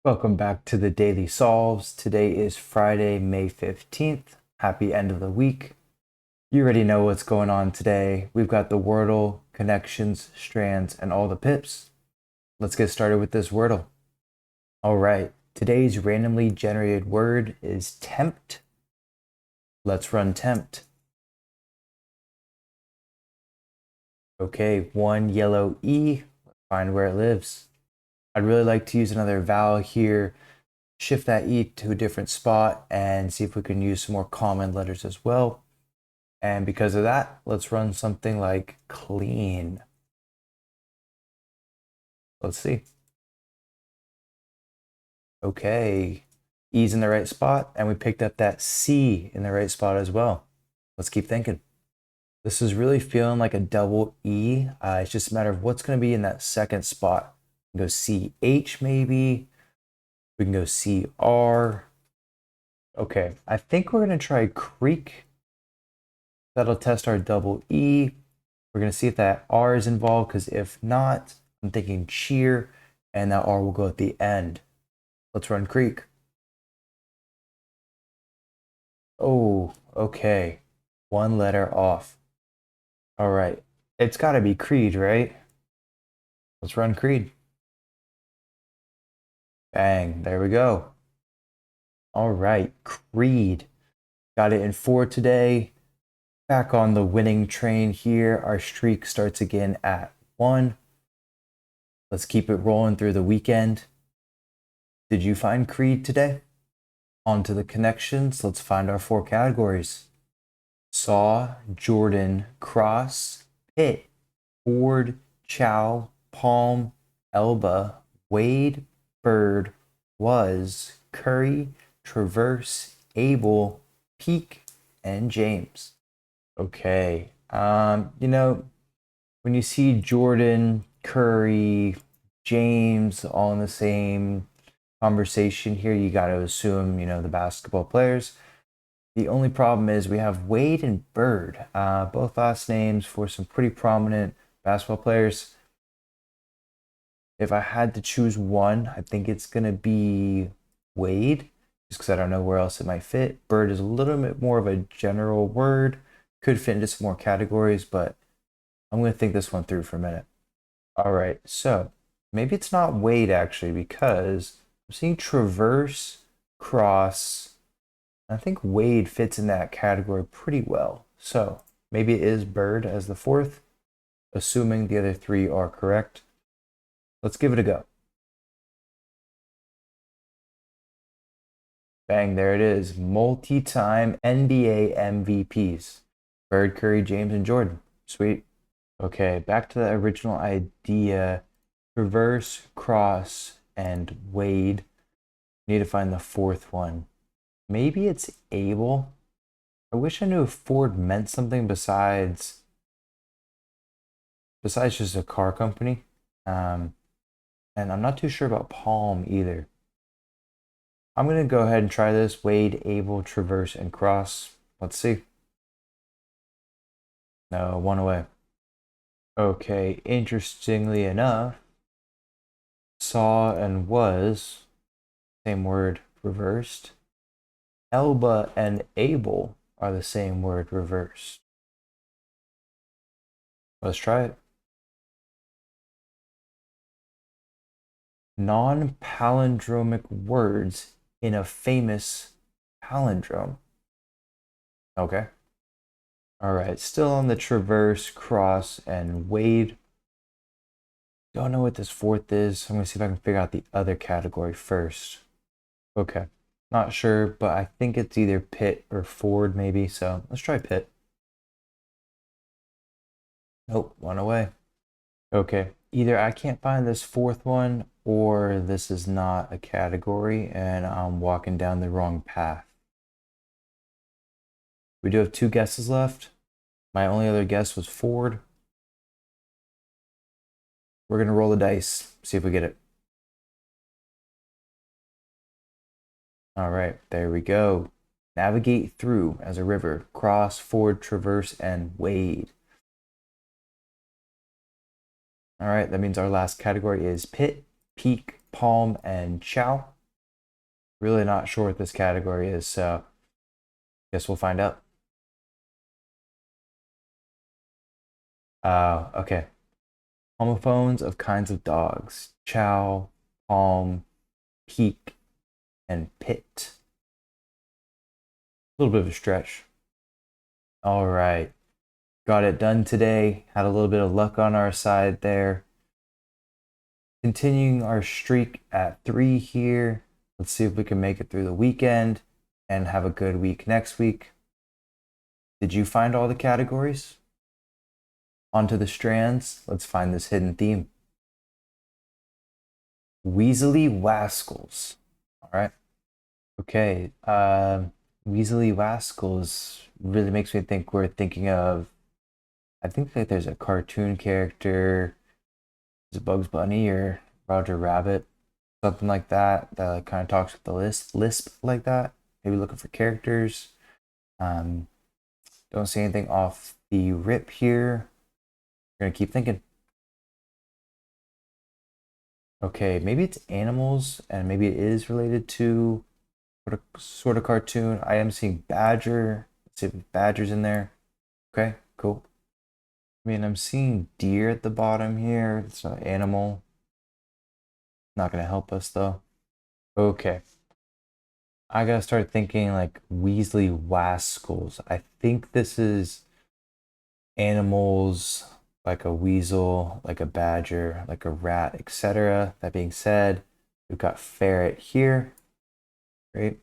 Welcome back to the Daily Solves. Today is Friday, May 15th. Happy end of the week. You already know what's going on today. We've got the Wordle, connections, strands, and all the pips. Let's get started with this Wordle. All right, today's randomly generated word is tempt. Let's run tempt. Okay, one yellow E. Let's find where it lives. I'd really like to use another vowel here. Shift that E to a different spot and see if we can use some more common letters as well. And because of that, let's run something like clean. Let's see. Okay, E's in the right spot, and we picked up that C in the right spot as well. Let's keep thinking. This is really feeling like a double E. It's just a matter of what's going to be in that second spot. We can go CH maybe. We can go CR. Okay, I think we're going to try creek. That'll test our double E. We're going to see if that R is involved, because if not, I'm thinking cheer, and that R will go at the end. Let's run creek. Oh, okay. One letter off. All right. It's got to be creed, right? Let's run creed. Bang. There we go. All right. Creed. Got it in 4 today. Back on the winning train here. Our streak starts again at 1. Let's keep it rolling through the weekend. Did you find creed today? On to the connections. Let's find our 4 categories. Saw, Jordan, cross, pit, Ford, chow, palm, Elba, Wade, bird, was, Curry, traverse, Abel, peak, and James. Okay. When you see Jordan, Curry, James all in the same conversation here, you got to assume, the basketball players. The only problem is we have Wade and Bird, both last names for some pretty prominent basketball players. If I had to choose one, I think it's going to be Wade, just because I don't know where else it might fit. Bird is a little bit more of a general word, could fit into some more categories, but I'm going to think this one through for a minute. All right, so maybe it's not Wade actually, because I'm seeing traverse, cross. I think Wade fits in that category pretty well. So maybe it is Bird as the 4th, assuming the other 3 are correct. Let's give it a go. Bang, there it is. Multi-time NBA MVPs. Bird, Curry, James, and Jordan. Sweet. Okay, back to the original idea. Traverse, cross, and Wade. Need to find the 4th one. Maybe it's Abel. I wish I knew if Ford meant something besides just a car company. And I'm not too sure about Palm either. I'm going to go ahead and try this. Wade, Abel, traverse, and cross. Let's see. No, 1 away. Okay, interestingly enough, saw and was, same word reversed. Elba and Abel are the same word reversed. Let's try it. Non-palindromic words in a famous palindrome. Okay. All right, still on the traverse, cross, and Wade. Don't know what this 4th is. I'm going to see if I can figure out the other category first. Okay. Not sure, but I think it's either Pitt or Ford maybe, so let's try Pitt. Nope, 1 away. Okay, either I can't find this 4th one or this is not a category and I'm walking down the wrong path. We do have 2 guesses left. My only other guess was Ford. We're going to roll the dice, see if we get it. All right, there we go. Navigate through as a river, cross, ford, traverse, and wade. All right, that means our last category is pit, peak, palm, and chow. Really not sure what this category is, so guess we'll find out. Okay. Homophones of kinds of dogs. Chow, palm, peak, and pit. A little bit of a stretch. All right. Got it done today. Had a little bit of luck on our side there. Continuing our streak at 3 here. Let's see if we can make it through the weekend and have a good week next week. Did you find all the categories? Onto the strands. Let's find this hidden theme. Weasley Wascals. All right. Okay. Weasley Wascals really makes me think we're thinking of, I think that there's a cartoon character. Is it Bugs Bunny or Roger Rabbit? Something like that that kind of talks with the lisp like that. Maybe looking for characters. Don't see anything off the rip here. We're gonna keep thinking. Okay, maybe it's animals, and maybe it is related to sort of cartoon. I am seeing badger. Let's see if badger's in there. Okay, cool. I mean, I'm seeing deer at the bottom here. It's an animal. Not gonna help us though. Okay. I gotta start thinking like Weasley Wascals. I think this is animals like a weasel, like a badger, like a rat, etc. That being said, we've got ferret here. Great.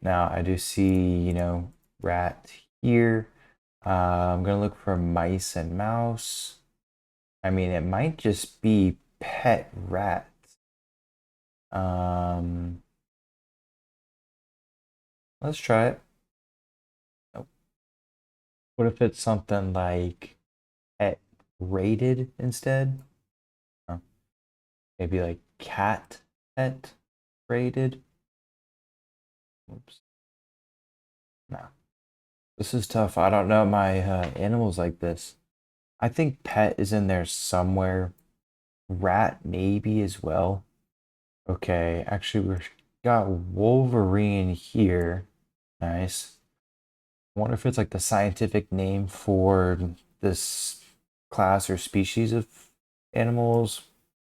Now I do see, rat here. I'm gonna look for mice and mouse. I mean, it might just be pet rat. Um, let's try it. Nope. What if it's something like pet rated instead? Oh, maybe like cat pet rated. Oops. No. This is tough. I don't know my animals like this. I think pet is in there somewhere. Rat maybe as well. Okay, actually we've got Wolverine here. Nice. I wonder if it's like the scientific name for this class or species of animals.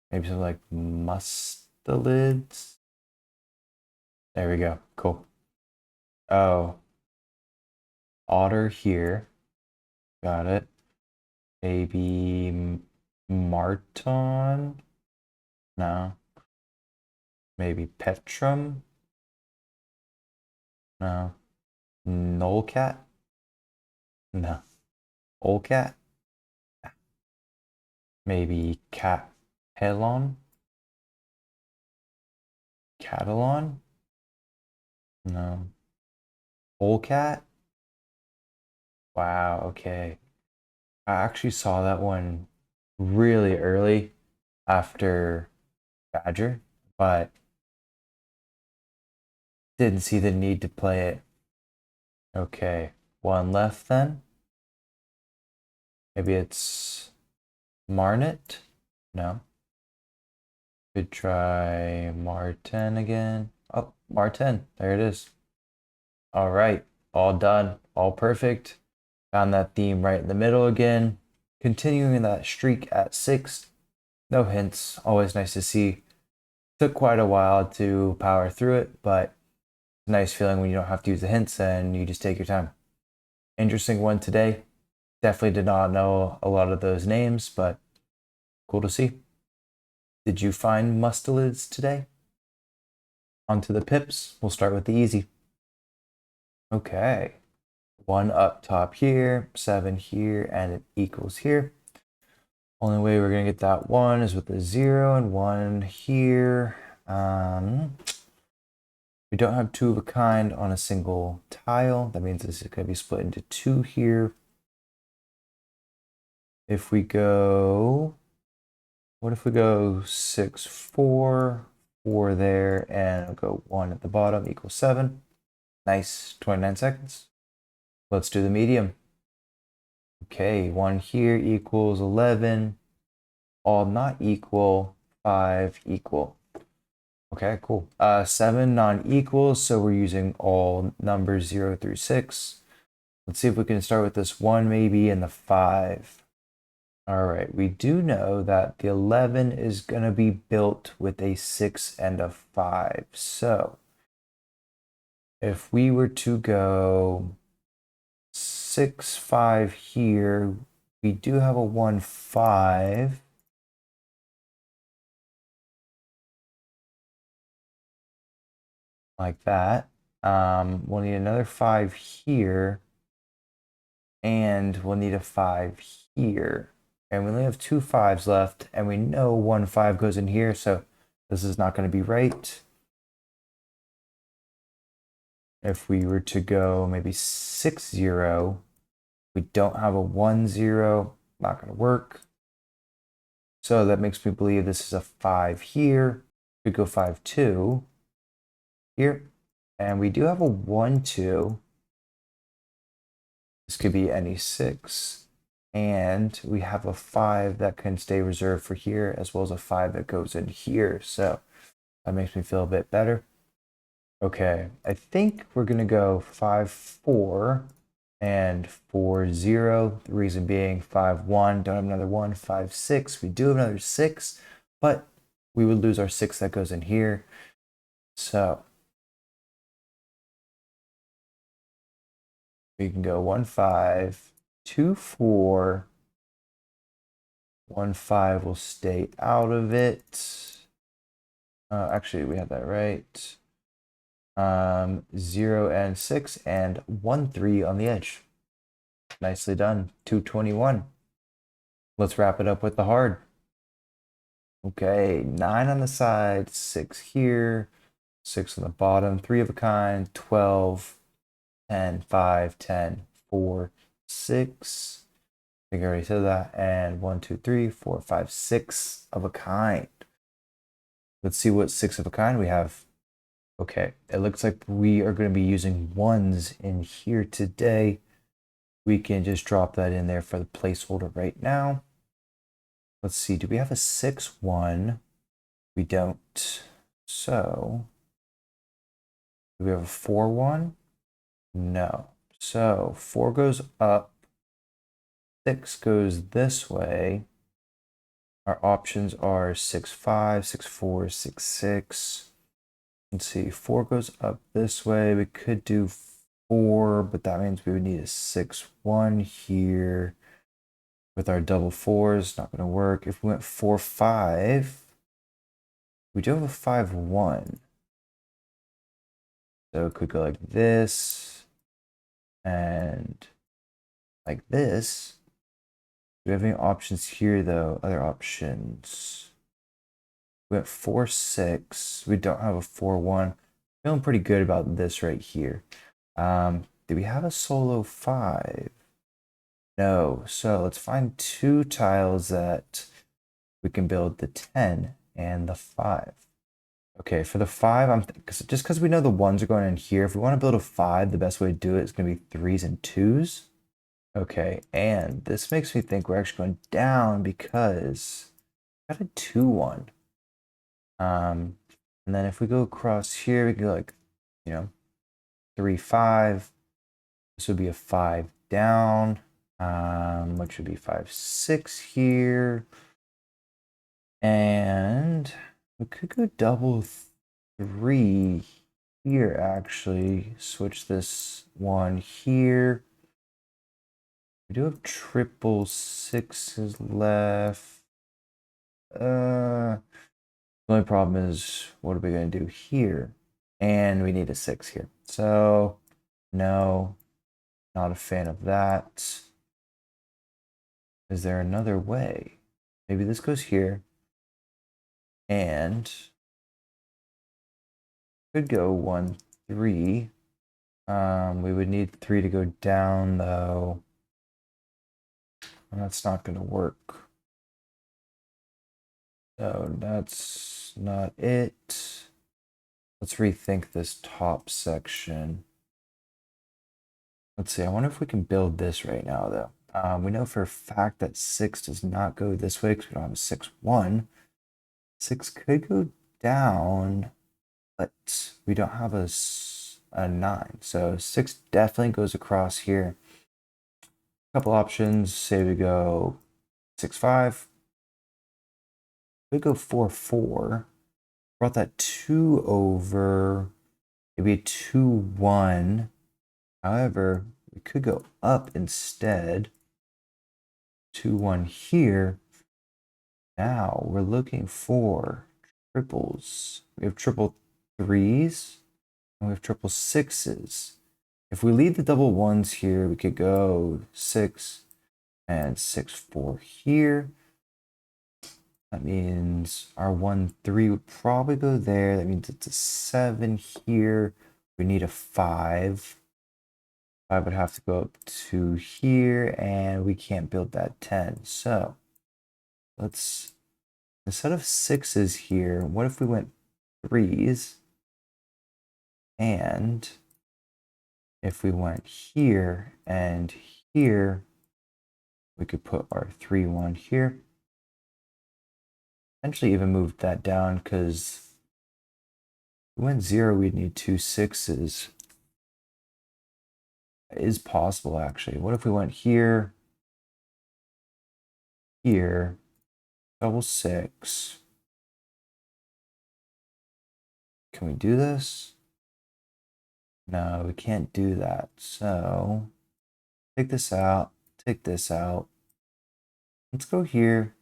Maybe something like mustelids. There we go. Cool. Oh, otter here. Got it. Maybe Marton? No. Maybe Petrum? No. Nullcat? No. Oldcat? Maybe Catalon? Catalon? No. Polecat? Wow, okay. I actually saw that one really early after Badger, but didn't see the need to play it. Okay, one left then. Maybe it's Marnet? No. Could try Martin again. Oh, Martin. There it is. All right. All done. All perfect. Found that theme right in the middle again. Continuing that streak at 6. No hints. Always nice to see. Took quite a while to power through it, but it's a nice feeling when you don't have to use the hints and you just take your time. Interesting one today. Definitely did not know a lot of those names, but cool to see. Did you find mustelids today? On to the pips. We'll start with the easy. Okay. 1 up top here, 7 here, and it equals here. Only way we're going to get that 1 is with a 0 and 1 here. We don't have 2 of a kind on a single tile. That means this is going to be split into 2 here. If we go, what if we go 6, 4, 4 there, and I'll go 1 at the bottom equals 7. Nice, 29 seconds. Let's do the medium. Okay, 1 here equals 11. All not equal, 5 equal. Okay, cool. 7 non-equals, so we're using all numbers 0 through 6. Let's see if we can start with this 1 maybe and the 5. All right, we do know that the 11 is going to be built with a 6 and a 5. So if we were to go 6, 5 here, we do have a 1, 5. Like that. We'll need another 5 here, and we'll need a 5 here. And we only have 2 5s left, and we know 1 5 goes in here, so this is not going to be right. If we were to go maybe 6 0, we don't have a 1 0, not going to work. So that makes me believe this is a 5 here. We go 5 2 here, and we do have a 1 2. This could be any 6. And we have a 5 that can stay reserved for here, as well as a 5 that goes in here. So that makes me feel a bit better. Okay, I think we're going to go 5 4 and 4 0. The reason being 5 1, don't have another 1. 5 6, we do have another 6, but we would lose our 6 that goes in here. So we can go 1 5, 2 4. 1 5 will stay out of it. Actually, we had that right. 0 and 6 and 1 3 on the edge. Nicely done. 221. Let's wrap it up with the hard. Okay, 9 on the side, 6 here, 6 on the bottom, 3 of a kind, 12, 10, 5, 10, 4, 6. I think I already said that. And 1, 2, 3, 4, 5, 6 of a kind. Let's see what 6 of a kind we have. Okay, it looks like we are going to be using 1s in here today. We can just drop that in there for the placeholder right now. Let's see, do we have a 6 1? We don't. So, do we have a 4 1? No. So, 4 goes up, 6 goes this way. Our options are 6 5, 6 4, 6 6. Let's see, 4 goes up this way. We could do 4, but that means we would need a 6 1 here with our double 4s. Not going to work. If we went 4 5, we do have a 5 1. So it could go like this and like this. Do we have any options here, though? Other options. We went 4 6. We don't have a 4 1. Feeling pretty good about this right here. Do we have a solo 5? No. So let's find 2 tiles that we can build the 10 and the 5. Okay, for the 5, just because we know the 1s are going in here, if we want to build a 5, the best way to do it is going to be 3s and 2s. Okay, and this makes me think we're actually going down because we got a 2 1. And then if we go across here, we can go like, 3 5. This would be a 5 down, which would be 5 6 here. And we could go double 3 here, actually. Switch this 1 here. We do have triple 6s left. The only problem is, what are we going to do here? And we need a 6 here. So, no, not a fan of that. Is there another way? Maybe this goes here. And could go 1 3. We would need 3 to go down, though. And that's not going to work. So that's not it. Let's rethink this top section. Let's see. I wonder if we can build this right now, though. We know for a fact that 6 does not go this way because we don't have a 6 1. 6 could go down. but we don't have a 9. So 6 definitely goes across here. Couple options. Say we go 6, 5. We go 4, 4. Brought that 2 over. Maybe a 2, 1. However, we could go up instead. 2, 1 here. Now we're looking for triples. We have triple 3s and we have triple 6s. If we leave the double 1s here, we could go 6 and 6, 4 here. That means our 1, 3 would probably go there. That means it's a 7 here. We need a 5. 5 would have to go up to here, and we can't build that 10. So let's, instead of 6s here, what if we went 3s? And if we went here and here, we could put our 3, 1 here. Eventually even moved that down because if we went 0, we'd need 2 6s. It is possible, actually. What if we went here, here, double 6? Can we do this? No, we can't do that. So take this out, take this out. Let's go here.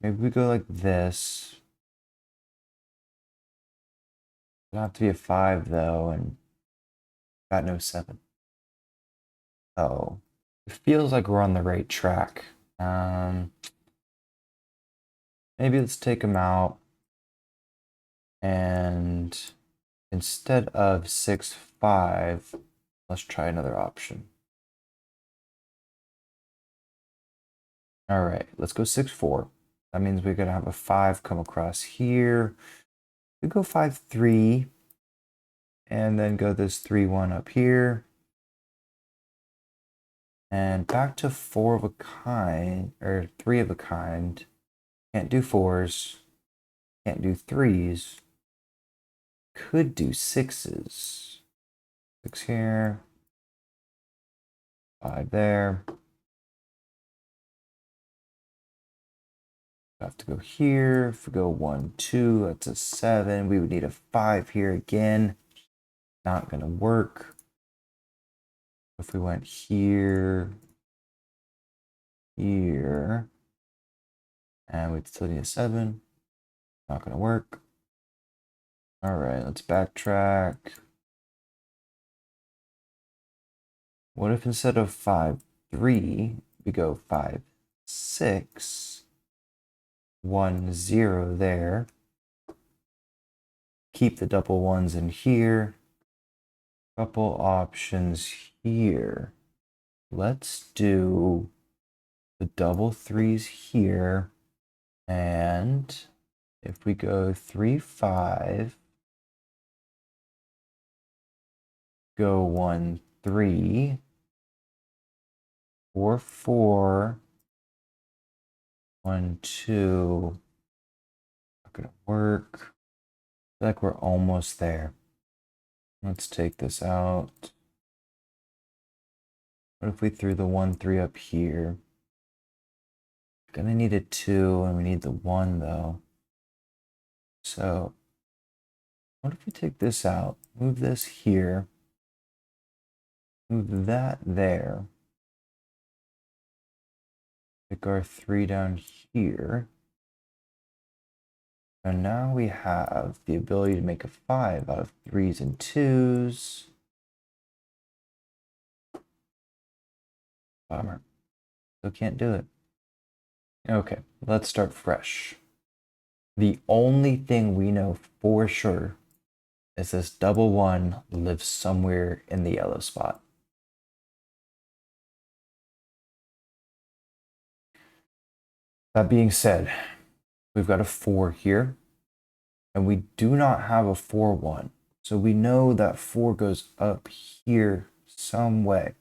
Maybe we go like this. It'll have to be a 5 though, and got no 7. Oh, it feels like we're on the right track. Maybe let's take them out. And instead of 6, 5, let's try another option. All right, let's go 6, 4. That means we're gonna have a 5 come across here. We go 5, 3, and then go this 3, 1 up here. And back to 4 of a kind, or 3 of a kind. Can't do 4s, can't do 3s. Could do 6s. 6 here, 5 there. Have to go here. If we go 1, 2, that's a 7. We would need a 5 here again. Not gonna work. If we went here, here, and we'd still need a 7. Not gonna work. All right, let's backtrack. What if instead of 5, 3, we go 5, 6, 1, 0 there. Keep the double 1s in here. Couple options here. Let's do the double 3s here. And if we go 3, 5, go 1, 3, 4, 4, 1, 2, not gonna work. I feel like we're almost there. Let's take this out. What if we threw the 1, 3 up here? Gonna need a 2, and we need the 1 though. So what if we take this out, move this here, move that there, pick our 3 down here. And now we have the ability to make a 5 out of 3s and 2s. Bummer. Still can't do it. Okay, let's start fresh. The only thing we know for sure is this double 1 lives somewhere in the yellow spot. That being said, we've got a 4 here, and we do not have a 4, 1. So we know that 4 goes up here some way.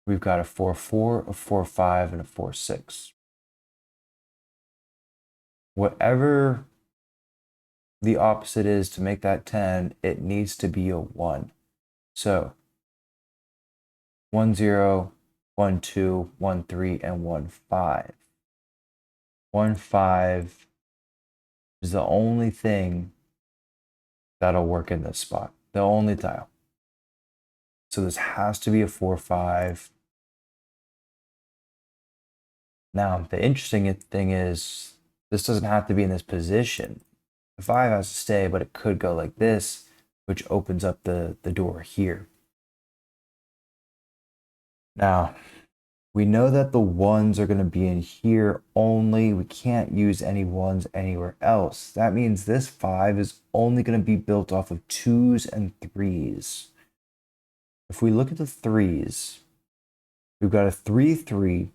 We've got a 4, 4, a 4, 5, and a 4, 6. whatever the opposite is to make that 10, it needs to be a 1. So 1 0, 1 2, 1 3, and 1 5. 1 5 is the only thing that'll work in this spot. The only tile. So this has to be a 4 5. Now, the interesting thing is this doesn't have to be in this position. The 5 has to stay, but it could go like this, which opens up the door here. Now, we know that the 1s are going to be in here only. We can't use any 1s anywhere else. That means this 5 is only going to be built off of 2s and 3s. If we look at the 3s, we've got a 3 3,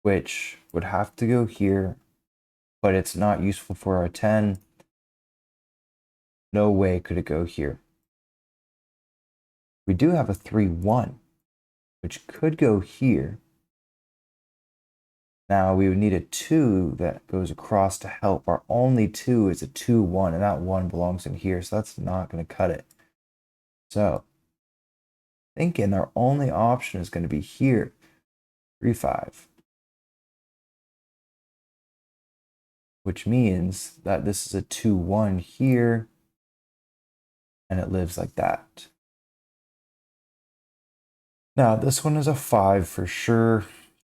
which would have to go here, but it's not useful for our 10. No way could it go here. We do have a 3 1, which could go here. Now we would need a 2 that goes across to help. Our only 2 is a 2 1, and that 1 belongs in here, so that's not going to cut it. So, thinking our only option is going to be here, 3 5. Which means that this is a 2 1 here, and it lives like that. Now, this one is a 5 for sure.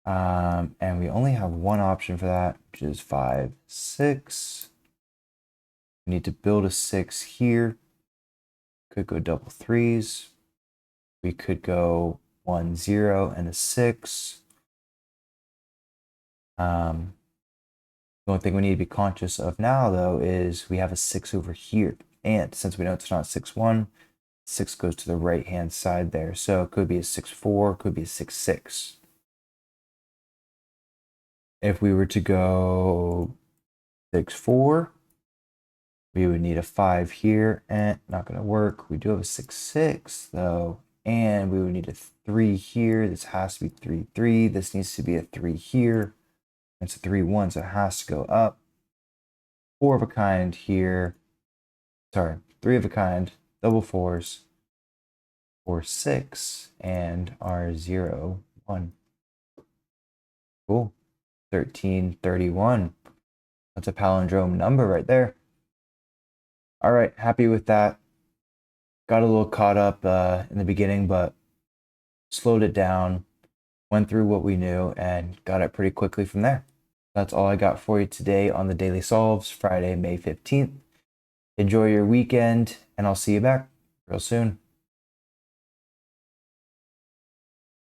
And we only have one option for that, which is 5 6. We need to build a 6 here. Could go double 3s. We could go 1 0 and a 6. The only thing we need to be conscious of now, though, is we have a 6 over here. And since we know it's not 6 1, 6 goes to the right hand side there. So it could be a 6 4, could be a 6 6. If we were to go 6 4, we would need a 5 here, and not going to work. We do have a 6 6 though, and we would need a 3 here. This has to be 3 3. This needs to be a 3 here. It's a 3 1, so it has to go up. 4 of a kind here. Sorry, 3 of a kind, double 4s, 4 6, and our 0 1. Cool. 13 31. That's a palindrome number right there. All right, happy with that. Got a little caught up in the beginning, but slowed it down, went through what we knew, and got it pretty quickly from there. That's all I got for you today on the Daily Solves, Friday, May 15th. Enjoy your weekend, and I'll see you back real soon.